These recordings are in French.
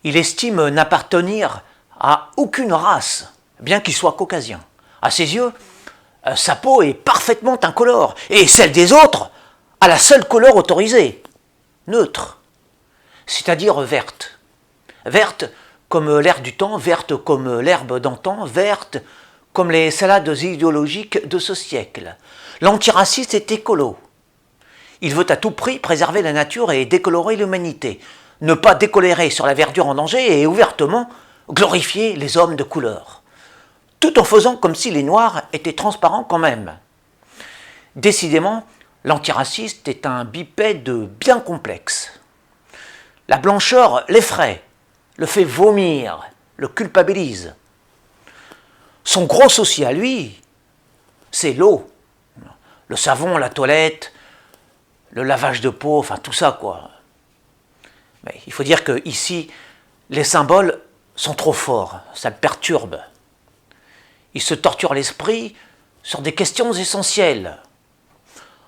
Il estime n'appartenir à aucune race, bien qu'il soit caucasien. À ses yeux, sa peau est parfaitement incolore, et celle des autres a la seule couleur autorisée, neutre, c'est-à-dire verte. Verte comme l'air du temps, verte comme l'herbe d'antan, verte comme les salades idéologiques de ce siècle. L'antiraciste est écolo. Il veut à tout prix préserver la nature et décolorer l'humanité, ne pas décolérer sur la verdure en danger et ouvertement glorifier les hommes de couleur, tout en faisant comme si les Noirs étaient transparents quand même. Décidément, l'antiraciste est un bipède bien complexe. La blancheur l'effraie, le fait vomir, le culpabilise. Son gros souci à lui, c'est l'eau. Le savon, la toilette, le lavage de peau, enfin tout ça quoi. Mais il faut dire qu'ici, les symboles sont trop forts, ça le perturbe. Il se torture l'esprit sur des questions essentielles.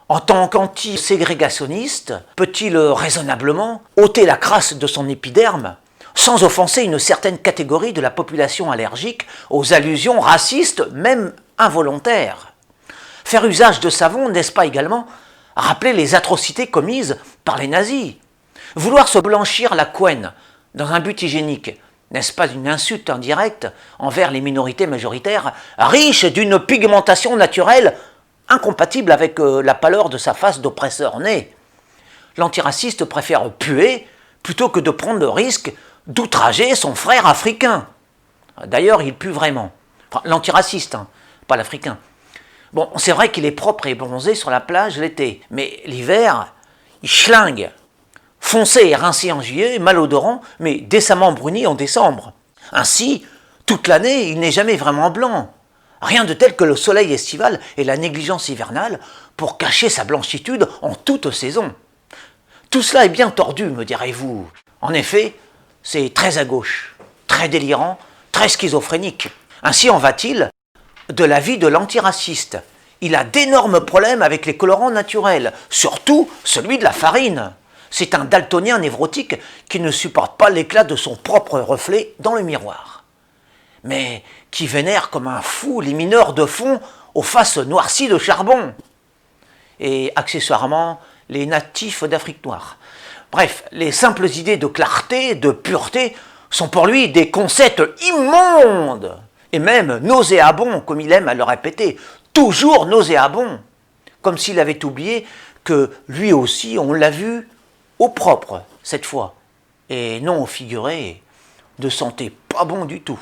En tant qu'anti-ségrégationniste, peut-il raisonnablement ôter la crasse de son épiderme sans offenser une certaine catégorie de la population allergique aux allusions racistes, même involontaires? Faire usage de savon, n'est-ce pas également rappeler les atrocités commises par les nazis? Vouloir se blanchir la couenne dans un but hygiénique, n'est-ce pas une insulte indirecte envers les minorités majoritaires, riches d'une pigmentation naturelle incompatible avec la pâleur de sa face d'oppresseur né? L'antiraciste préfère puer plutôt que de prendre le risque d'outrager son frère africain. D'ailleurs, il pue vraiment. Enfin, l'antiraciste, hein, pas l'africain. Bon, c'est vrai qu'il est propre et bronzé sur la plage l'été, mais l'hiver, il schlingue. Foncé et rincé en juillet, malodorant, mais décemment bruni en décembre. Ainsi, toute l'année, il n'est jamais vraiment blanc. Rien de tel que le soleil estival et la négligence hivernale pour cacher sa blanchitude en toute saison. Tout cela est bien tordu, me direz-vous. En effet, c'est très à gauche, très délirant, très schizophrénique. Ainsi en va-t-il de la vie de l'antiraciste. Il a d'énormes problèmes avec les colorants naturels, surtout celui de la farine. C'est un daltonien névrotique qui ne supporte pas l'éclat de son propre reflet dans le miroir, mais qui vénère comme un fou les mineurs de fond aux faces noircies de charbon, et accessoirement les natifs d'Afrique noire. Bref, les simples idées de clarté, de pureté, sont pour lui des concepts immondes, et même nauséabonds, comme il aime à le répéter, toujours nauséabonds, comme s'il avait oublié que lui aussi, on l'a vu, au propre, cette fois, et non au figuré, ne sentait pas bon du tout.